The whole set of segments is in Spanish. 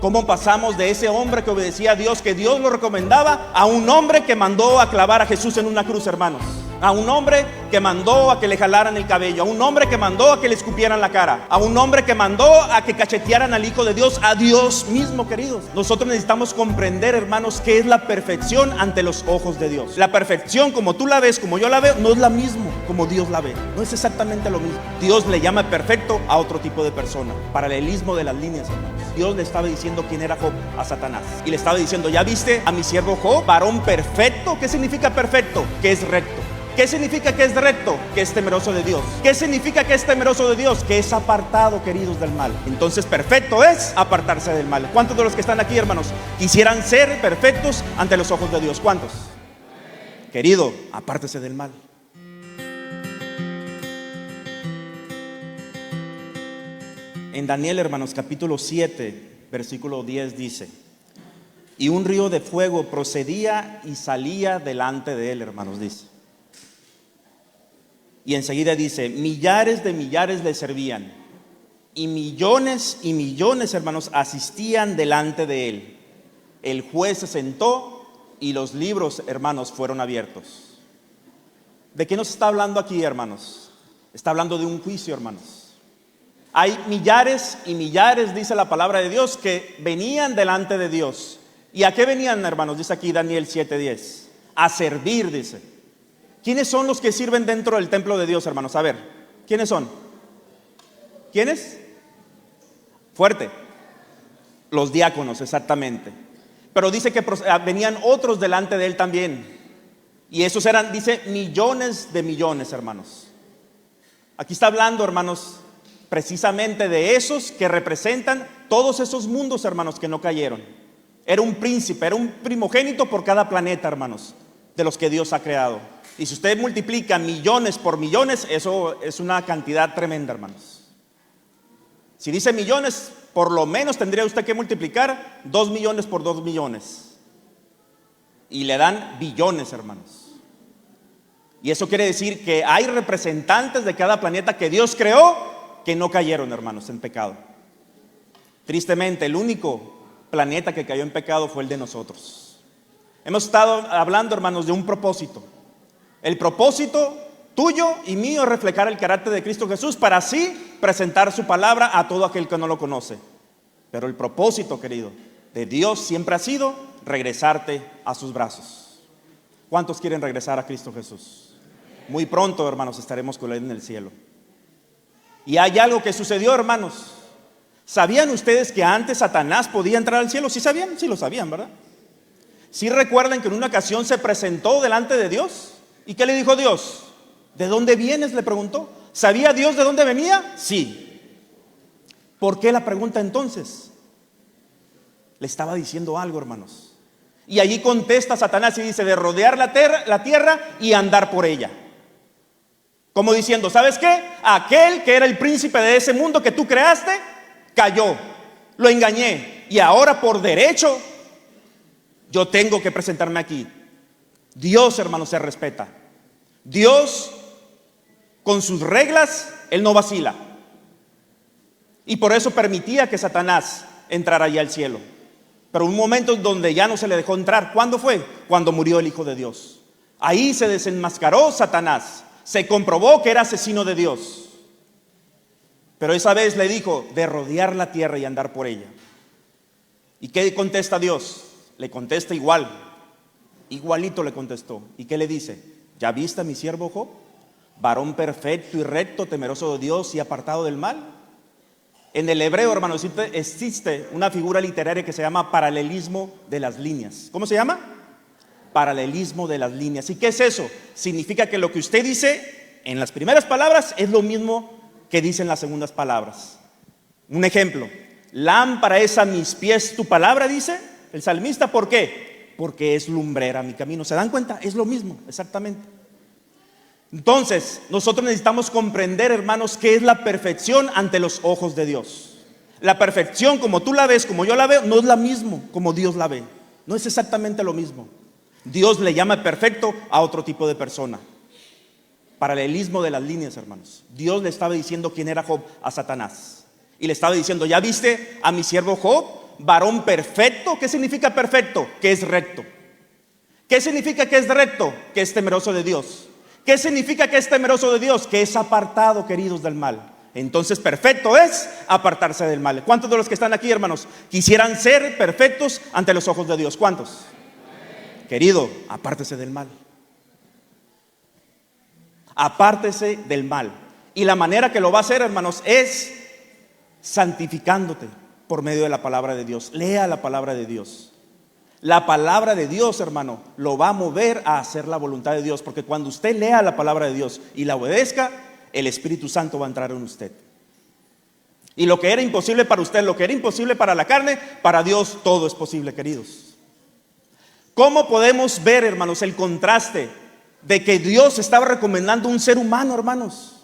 ¿Cómo pasamos de ese hombre que obedecía a Dios, que Dios lo recomendaba, a un hombre que mandó a clavar a Jesús en una cruz, hermanos? A un hombre que mandó a que le jalaran el cabello, a un hombre que mandó a que le escupieran la cara, a un hombre que mandó a que cachetearan al Hijo de Dios, a Dios mismo, queridos. Nosotros necesitamos comprender, hermanos, qué es la perfección ante los ojos de Dios. La perfección, como tú la ves, como yo la veo, no es la misma como Dios la ve. No es exactamente lo mismo. Dios le llama perfecto a otro tipo de persona. Paralelismo de las líneas, hermanos. Dios le estaba diciendo quién era Job a Satanás. Y le estaba diciendo: ¿ya viste a mi siervo Job, varón perfecto? ¿Qué significa perfecto? Que es recto. ¿Qué significa que es recto? Que es temeroso de Dios. ¿Qué significa que es temeroso de Dios? Que es apartado, queridos, del mal. Entonces, perfecto es apartarse del mal. ¿Cuántos de los que están aquí, hermanos, quisieran ser perfectos ante los ojos de Dios? ¿Cuántos? Querido, apártese del mal. En Daniel, hermanos, capítulo 7, versículo 10 dice: y un río de fuego procedía y salía delante de él, hermanos, dice. Y enseguida dice: millares de millares le servían, y millones, hermanos, asistían delante de él. El juez se sentó y los libros, hermanos, fueron abiertos. ¿De qué nos está hablando aquí, hermanos? Está hablando de un juicio, hermanos. Hay millares y millares, dice la palabra de Dios, que venían delante de Dios. ¿Y a qué venían, hermanos? Dice aquí Daniel 7:10. A servir, dice. ¿Quiénes son los que sirven dentro del templo de Dios, hermanos? A ver, ¿quiénes son? ¿Quiénes? Fuerte. Los diáconos, exactamente. Pero dice que venían otros delante de él también. Y esos eran, dice, millones de millones, hermanos. Aquí está hablando, hermanos, precisamente de esos que representan todos esos mundos, hermanos, que no cayeron. Era un príncipe, era un primogénito por cada planeta, hermanos, de los que Dios ha creado. Y si usted multiplica millones por millones, eso es una cantidad tremenda, hermanos. Si dice millones, por lo menos tendría usted que multiplicar 2 millones por 2 millones. Y le dan billones, hermanos. Y eso quiere decir que hay representantes de cada planeta que Dios creó que no cayeron, hermanos, en pecado. Tristemente, el único planeta que cayó en pecado fue el de nosotros. Hemos estado hablando, hermanos, de un propósito. El propósito tuyo y mío es reflejar el carácter de Cristo Jesús para así presentar su palabra a todo aquel que no lo conoce. Pero el propósito, querido, de Dios siempre ha sido regresarte a sus brazos. ¿Cuántos quieren regresar a Cristo Jesús? Muy pronto, hermanos, estaremos con él en el cielo. Y hay algo que sucedió, hermanos. ¿Sabían ustedes que antes Satanás podía entrar al cielo? ¿Sí sabían? Sí lo sabían, ¿verdad? ¿Sí recuerdan que en una ocasión se presentó delante de Dios? ¿Y qué le dijo Dios? ¿De dónde vienes?, le preguntó. ¿Sabía Dios de dónde venía? Sí. ¿Por qué la pregunta entonces? Le estaba diciendo algo, hermanos. Y allí contesta Satanás y dice: de rodear la tierra y andar por ella. Como diciendo: ¿sabes qué? Aquel que era el príncipe de ese mundo que tú creaste, cayó. Lo engañé. Y ahora por derecho yo tengo que presentarme aquí. Dios, hermanos, se respeta. Dios, con sus reglas, Él no vacila. Y por eso permitía que Satanás entrara allá al cielo. Pero un momento donde ya no se le dejó entrar. ¿Cuándo fue? Cuando murió el Hijo de Dios. Ahí se desenmascaró Satanás. Se comprobó que era asesino de Dios. Pero esa vez le dijo: de rodear la tierra y andar por ella. ¿Y qué contesta Dios? Le contesta igual. Igualito le contestó. ¿Y qué le dice? ¿Ya viste a mi siervo Job? Varón perfecto y recto, temeroso de Dios y apartado del mal. En el hebreo, hermanos, existe una figura literaria que se llama paralelismo de las líneas. ¿Cómo se llama? Paralelismo de las líneas. ¿Y qué es eso? Significa que lo que usted dice en las primeras palabras es lo mismo que dice en las segundas palabras. Un ejemplo: lámpara es a mis pies tu palabra, dice el salmista. ¿Por qué? Porque es lumbrera mi camino. ¿Se dan cuenta? Es lo mismo, exactamente. Entonces, nosotros necesitamos comprender, hermanos, qué es la perfección ante los ojos de Dios. La perfección, como tú la ves, como yo la veo, no es la misma como Dios la ve. No es exactamente lo mismo. Dios le llama perfecto a otro tipo de persona. Paralelismo de las líneas, hermanos. Dios le estaba diciendo quién era Job a Satanás. Y le estaba diciendo: ¿ya viste a mi siervo Job? varón perfecto. ¿Qué significa perfecto? Que es recto. ¿Qué significa que es recto? Que es temeroso de Dios. ¿Qué significa que es temeroso de Dios? Que es apartado, queridos, del mal. Entonces perfecto es apartarse del mal. ¿Cuántos de los que están aquí, hermanos, quisieran ser perfectos ante los ojos de Dios? ¿Cuántos? Querido, apártese del mal. Apártese del mal. Y la manera que lo va a hacer, hermanos, es santificándote por medio de la palabra de Dios. Lea la palabra de Dios. La palabra de Dios, hermano, lo va a mover a hacer la voluntad de Dios. Porque cuando usted lea la palabra de Dios y la obedezca, el Espíritu Santo va a entrar en usted. Y lo que era imposible para usted, lo que era imposible para la carne, para Dios todo es posible, queridos. ¿Cómo podemos ver, hermanos, el contraste de que Dios estaba recomendando un ser humano, hermanos?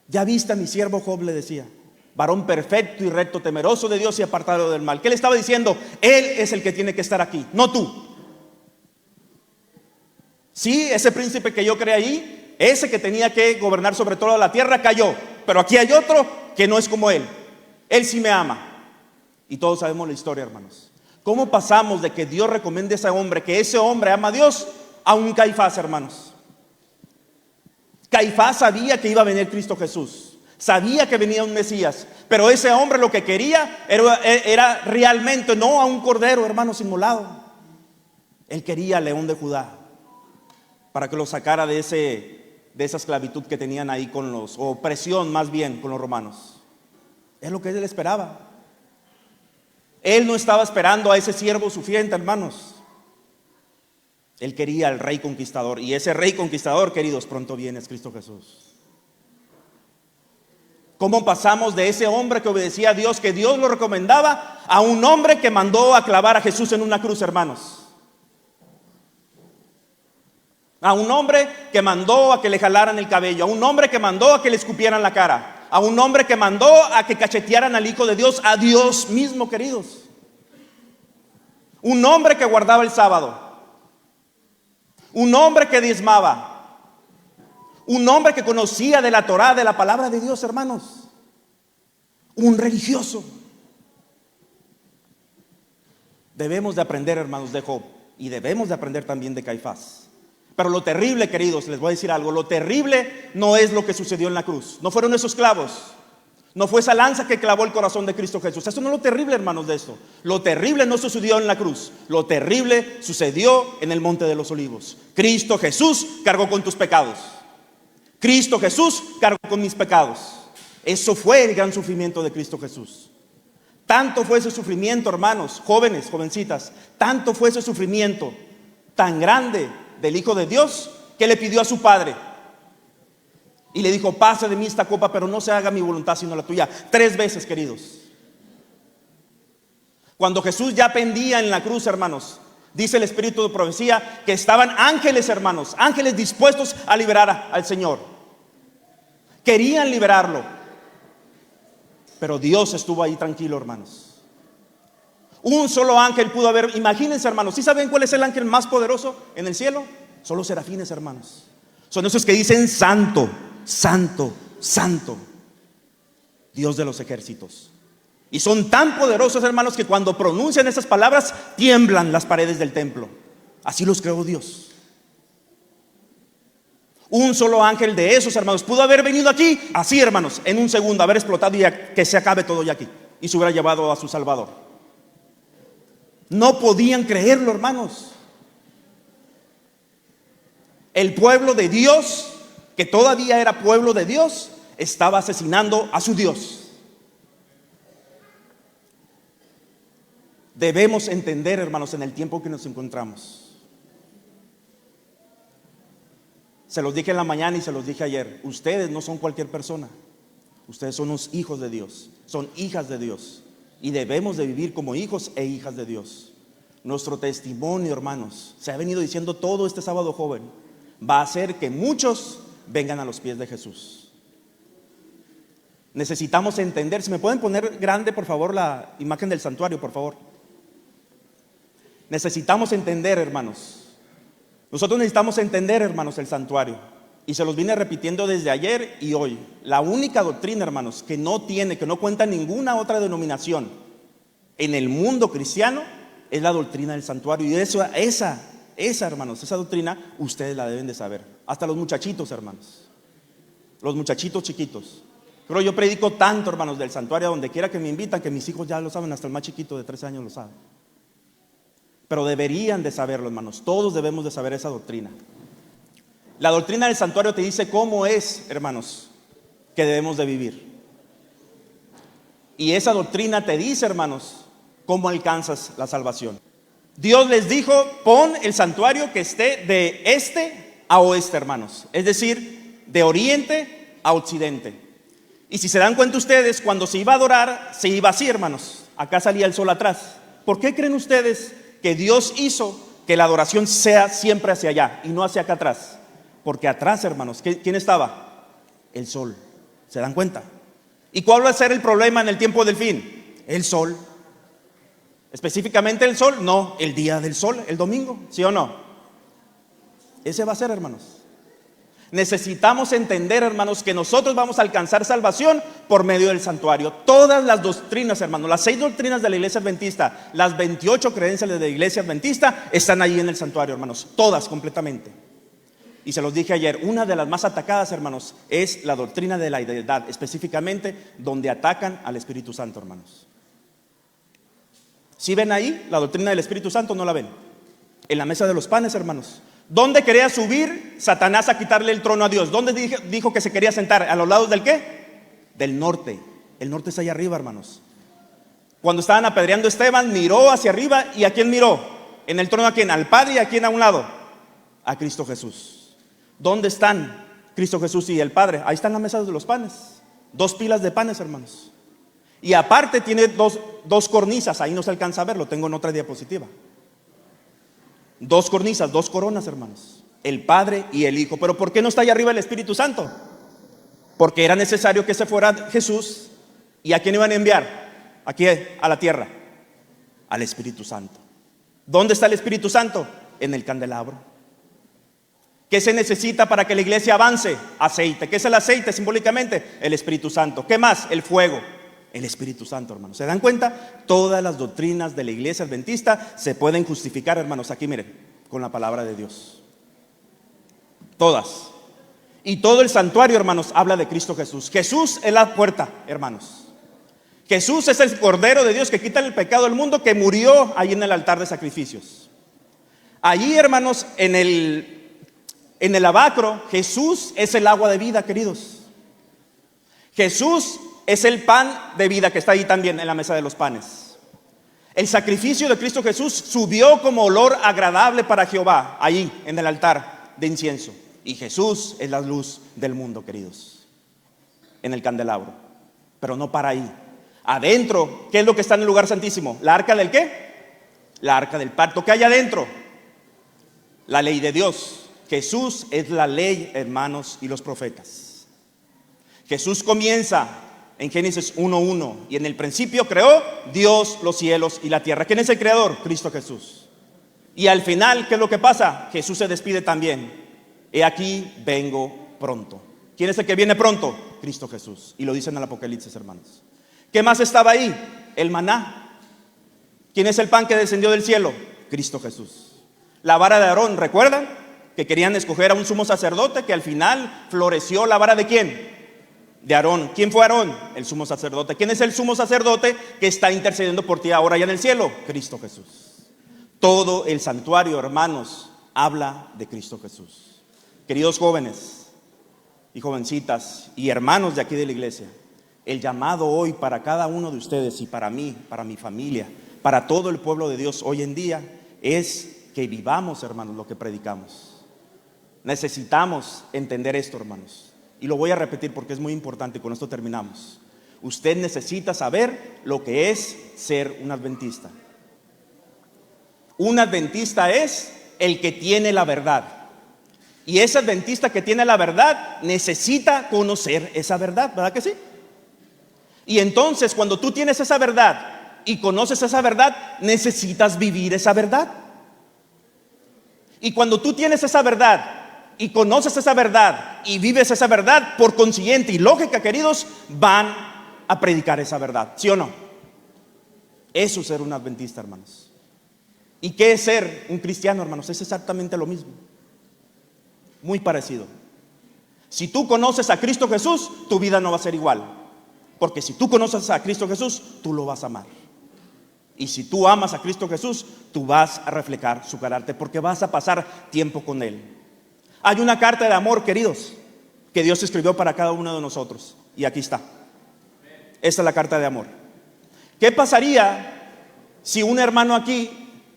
Ya viste a mi siervo Job, le decía, varón perfecto y recto, temeroso de Dios y apartado del mal. ¿Qué le estaba diciendo? Él es el que tiene que estar aquí, no tú. Sí, ese príncipe que yo creé ahí, ese que tenía que gobernar sobre toda la tierra, cayó. Pero aquí hay otro que no es como él. Él sí me ama. Y todos sabemos la historia, hermanos. ¿Cómo pasamos de que Dios recomiende a ese hombre, que ese hombre ama a Dios, a un Caifás, hermanos? Caifás sabía que iba a venir Cristo Jesús. Sabía que venía un Mesías. Pero ese hombre lo que quería era realmente no a un cordero, hermanos, inmolado. Él quería al león de Judá, para que lo sacara de esa esclavitud que tenían ahí con o opresión más bien con los romanos. Es lo que él esperaba. Él no estaba esperando a ese siervo sufriente, hermanos. Él quería al rey conquistador. Y ese rey conquistador, queridos, pronto viene, es Cristo Jesús. ¿Cómo pasamos de ese hombre que obedecía a Dios, que Dios lo recomendaba, a un hombre que mandó a clavar a Jesús en una cruz, hermanos? A un hombre que mandó a que le jalaran el cabello, a un hombre que mandó a que le escupieran la cara, a un hombre que mandó a que cachetearan al Hijo de Dios, a Dios mismo, queridos. Un hombre que guardaba el sábado, un hombre que diezmaba, un hombre que conocía de la Torá, de la palabra de Dios, hermanos. Un religioso. Debemos de aprender, hermanos, de Job, y debemos de aprender también de Caifás. Pero lo terrible, queridos, les voy a decir algo. Lo terrible no es lo que sucedió en la cruz. No fueron esos clavos. No fue esa lanza que clavó el corazón de Cristo Jesús. Eso no es lo terrible, hermanos, de esto. Lo terrible no sucedió en la cruz. Lo terrible sucedió en el Monte de los Olivos. Cristo Jesús cargó con tus pecados. Cristo Jesús cargó con mis pecados. Eso fue el gran sufrimiento de Cristo Jesús. Tanto fue ese sufrimiento, hermanos, jóvenes, jovencitas. Tanto fue ese sufrimiento tan grande del Hijo de Dios, que le pidió a su Padre y le dijo: pase de mí esta copa, pero no se haga mi voluntad sino la tuya. 3 veces, queridos. Cuando Jesús ya pendía en la cruz, hermanos, dice el Espíritu de profecía que estaban ángeles, hermanos, ángeles dispuestos a liberar al Señor. Querían liberarlo, pero Dios estuvo ahí tranquilo, hermanos. Un solo ángel pudo haber, imagínense, hermanos, ¿sí saben cuál es el ángel más poderoso en el cielo? Son los serafines, hermanos. Son esos que dicen: santo, santo, santo, Dios de los ejércitos. Y son tan poderosos, hermanos, que cuando pronuncian esas palabras tiemblan las paredes del templo. Así los creó Dios. Un solo ángel de esos, hermanos, pudo haber venido aquí, así, hermanos, en un segundo, haber explotado y que se acabe todo ya aquí, y se hubiera llevado a su Salvador. No podían creerlo, hermanos. El pueblo de Dios, que todavía era pueblo de Dios, estaba asesinando a su Dios. Debemos entender, hermanos, en el tiempo que nos encontramos. Se los dije en la mañana y se los dije ayer: ustedes no son cualquier persona. Ustedes son los hijos de Dios, son hijas de Dios. Y debemos de vivir como hijos e hijas de Dios. Nuestro testimonio, hermanos, se ha venido diciendo todo este sábado joven, va a hacer que muchos vengan a los pies de Jesús. Necesitamos entender. Si me pueden poner grande, por favor, la imagen del santuario, por favor. Necesitamos entender, hermanos. Nosotros necesitamos entender, hermanos, el santuario. Y se los vine repitiendo desde ayer y hoy. La única doctrina, hermanos, que no cuenta ninguna otra denominación, en el mundo cristiano es la doctrina del santuario. Y esa, hermanos, esa doctrina ustedes la deben de saber. Hasta los muchachitos, hermanos. Los muchachitos chiquitos. Pero yo predico tanto, hermanos, del santuario, donde quiera que me invitan, que mis hijos ya lo saben, hasta el más chiquito de 13 años lo sabe. Pero deberían de saberlo, hermanos. Todos debemos de saber esa doctrina. La doctrina del santuario te dice cómo es, hermanos, que debemos de vivir. Y esa doctrina te dice, hermanos, cómo alcanzas la salvación. Dios les dijo: pon el santuario que esté de este a oeste, hermanos. Es decir, de oriente a occidente. Y si se dan cuenta ustedes, cuando se iba a adorar, se iba así, hermanos. Acá salía el sol atrás. ¿Por qué creen ustedes que Dios hizo que la adoración sea siempre hacia allá y no hacia acá atrás? Porque atrás, hermanos, ¿quién estaba? El sol. ¿Se dan cuenta? ¿Y cuál va a ser el problema en el tiempo del fin? El sol. Específicamente el sol, no, el día del sol, el domingo, ¿sí o no? Ese va a ser, hermanos. Necesitamos entender, hermanos, que nosotros vamos a alcanzar salvación por medio del santuario. Todas las doctrinas, hermanos, las 6 doctrinas de la iglesia adventista, las 28 creencias de la iglesia adventista están allí en el santuario, hermanos. Todas completamente. Y se los dije ayer, una de las más atacadas, hermanos, es la doctrina de la deidad, específicamente donde atacan al Espíritu Santo, hermanos. ¿Sí ven ahí la doctrina del Espíritu Santo? ¿No la ven? En la mesa de los panes, hermanos. ¿Dónde quería subir Satanás a quitarle el trono a Dios? ¿Dónde dijo que se quería sentar? ¿A los lados del qué? Del norte. El norte está allá arriba, hermanos. Cuando estaban apedreando a Esteban, miró hacia arriba. ¿Y a quién miró? ¿En el trono a quién? ¿Al Padre y a quién a un lado? A Cristo Jesús. ¿Dónde están Cristo Jesús y el Padre? Ahí están las mesas de los panes. 2 pilas de panes, hermanos. Y aparte tiene dos cornisas. Ahí no se alcanza a ver, lo tengo en otra diapositiva. 2 cornisas, 2 coronas, hermanos. El Padre y el Hijo. ¿Pero por qué no está allá arriba el Espíritu Santo? Porque era necesario que se fuera Jesús. ¿Y a quién iban a enviar? Aquí a la tierra. Al Espíritu Santo. ¿Dónde está el Espíritu Santo? En el candelabro. ¿Qué se necesita para que la iglesia avance? Aceite. ¿Qué es el aceite simbólicamente? El Espíritu Santo. ¿Qué más? El fuego. El Espíritu Santo, hermanos. ¿Se dan cuenta? Todas las doctrinas de la iglesia adventista se pueden justificar, hermanos. Aquí miren, con la palabra de Dios. Todas. Y todo el santuario, hermanos, habla de Cristo Jesús. Jesús es la puerta, hermanos. Jesús es el Cordero de Dios que quita el pecado del mundo, que murió ahí en el altar de sacrificios. Allí, hermanos, en el lavacro, Jesús es el agua de vida, queridos. Jesús es el pan de vida que está ahí también en la mesa de los panes. El sacrificio de Cristo Jesús subió como olor agradable para Jehová, ahí en el altar de incienso. Y Jesús es la luz del mundo, queridos, en el candelabro. Pero no para ahí. Adentro, ¿qué es lo que está en el lugar santísimo? ¿La arca del qué? La arca del pacto. ¿Qué hay adentro? La ley de Dios. Jesús es la ley, hermanos, y los profetas. Jesús comienza en Génesis 1:1, y en el principio creó Dios los cielos y la tierra. ¿Quién es el creador? Cristo Jesús. Y al final, ¿qué es lo que pasa? Jesús se despide también. He aquí, vengo pronto. ¿Quién es el que viene pronto? Cristo Jesús. Y lo dice en el Apocalipsis, hermanos. ¿Qué más estaba ahí? El maná. ¿Quién es el pan que descendió del cielo? Cristo Jesús. La vara de Aarón, ¿recuerdan? Que querían escoger a un sumo sacerdote, que al final floreció la vara de ¿quién? De Aarón. ¿Quién fue Aarón? El sumo sacerdote. ¿Quién es el sumo sacerdote que está intercediendo por ti ahora allá en el cielo? Cristo Jesús. Todo el santuario, hermanos, habla de Cristo Jesús. Queridos jóvenes y jovencitas y hermanos de aquí de la iglesia, el llamado hoy para cada uno de ustedes y para mí, para mi familia, para todo el pueblo de Dios hoy en día, es que vivamos, hermanos, lo que predicamos. Necesitamos entender esto, hermanos. Y lo voy a repetir porque es muy importante y con esto terminamos. Usted necesita saber lo que es ser un adventista. Un adventista es el que tiene la verdad. Y ese adventista que tiene la verdad necesita conocer esa verdad, ¿verdad que sí? Y entonces cuando tú tienes esa verdad y conoces esa verdad, necesitas vivir esa verdad. Y cuando tú tienes esa verdad y conoces esa verdad y vives esa verdad, por consiguiente y lógica, queridos, van a predicar esa verdad, ¿sí o no? Eso es ser un adventista, hermanos. ¿Y qué es ser un cristiano, hermanos? Es exactamente lo mismo, muy parecido. Si tú conoces a Cristo Jesús, tu vida no va a ser igual, porque si tú conoces a Cristo Jesús, tú lo vas a amar. Y si tú amas a Cristo Jesús, tú vas a reflejar su carácter, porque vas a pasar tiempo con Él. Hay una carta de amor, queridos, que Dios escribió para cada uno de nosotros, y aquí está. Esta es la carta de amor. ¿Qué pasaría si un hermano aquí,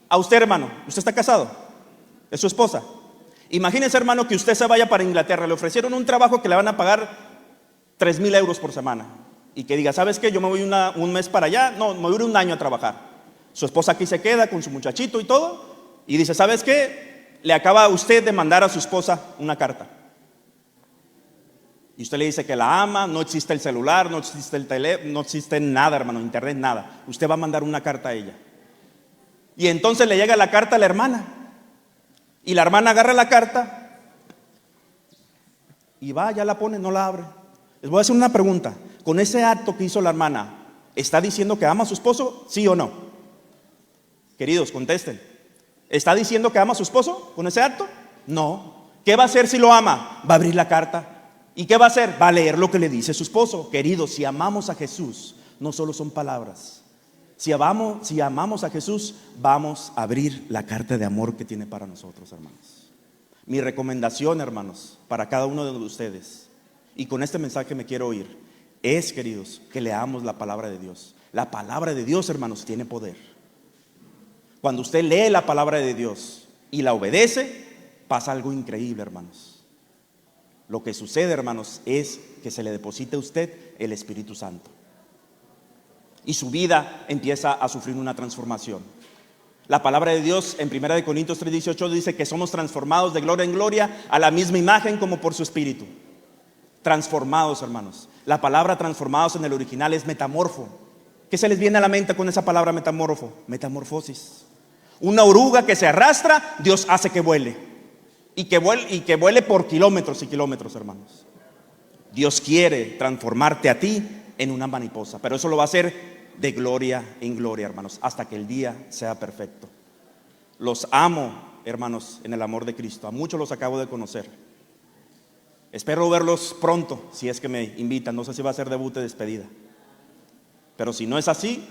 a usted, hermano, usted está casado, es su esposa? Imagínese, hermano, que usted se vaya para Inglaterra, le ofrecieron un trabajo que le van a pagar 3,000 euros por semana, y que diga, ¿sabes qué? Yo me voy un mes para allá, no, me voy un año a trabajar. Su esposa aquí se queda con su muchachito y todo, y dice, ¿sabes qué? Le acaba usted de mandar a su esposa una carta, y usted le dice que la ama, no existe el celular, no existe el teléfono, no existe nada, hermano, internet, nada. Usted va a mandar una carta a ella, y entonces le llega la carta a la hermana, y la hermana agarra la carta y va, ya la pone, no la abre. Les voy a hacer una pregunta. Con ese acto que hizo la hermana, ¿está diciendo que ama a su esposo? ¿Sí o no? Queridos, contesten. ¿Está diciendo que ama a su esposo con ese acto? No. ¿Qué va a hacer si lo ama? Va a abrir la carta. ¿Y qué va a hacer? Va a leer lo que le dice su esposo. Queridos, si amamos a Jesús, no solo son palabras. Si amamos a Jesús, vamos a abrir la carta de amor que tiene para nosotros, hermanos. Mi recomendación, hermanos, para cada uno de ustedes, y con este mensaje me quiero ir, es, queridos, que leamos la palabra de Dios. La palabra de Dios, hermanos, tiene poder. Cuando usted lee la palabra de Dios y la obedece, pasa algo increíble, hermanos. Lo que sucede, hermanos, es que se le deposita a usted el Espíritu Santo, y su vida empieza a sufrir una transformación. La palabra de Dios en 1 Corintios 3:18 dice que somos transformados de gloria en gloria a la misma imagen como por su Espíritu. Transformados, hermanos. La palabra transformados en el original es metamorfo. ¿Qué se les viene a la mente con esa palabra metamorfo? Metamorfosis. Una oruga que se arrastra, Dios hace que vuele. Y que vuele por kilómetros y kilómetros, hermanos. Dios quiere transformarte a ti en una mariposa, pero eso lo va a hacer de gloria en gloria, hermanos, hasta que el día sea perfecto. Los amo, hermanos, en el amor de Cristo. A muchos los acabo de conocer. Espero verlos pronto, si es que me invitan. No sé si va a ser debut de despedida, pero si no es así,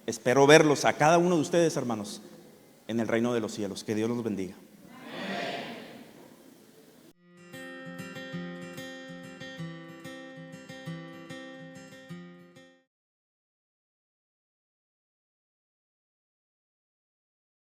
espero verlos a cada uno de ustedes, hermanos, en el reino de los cielos. Que Dios los bendiga.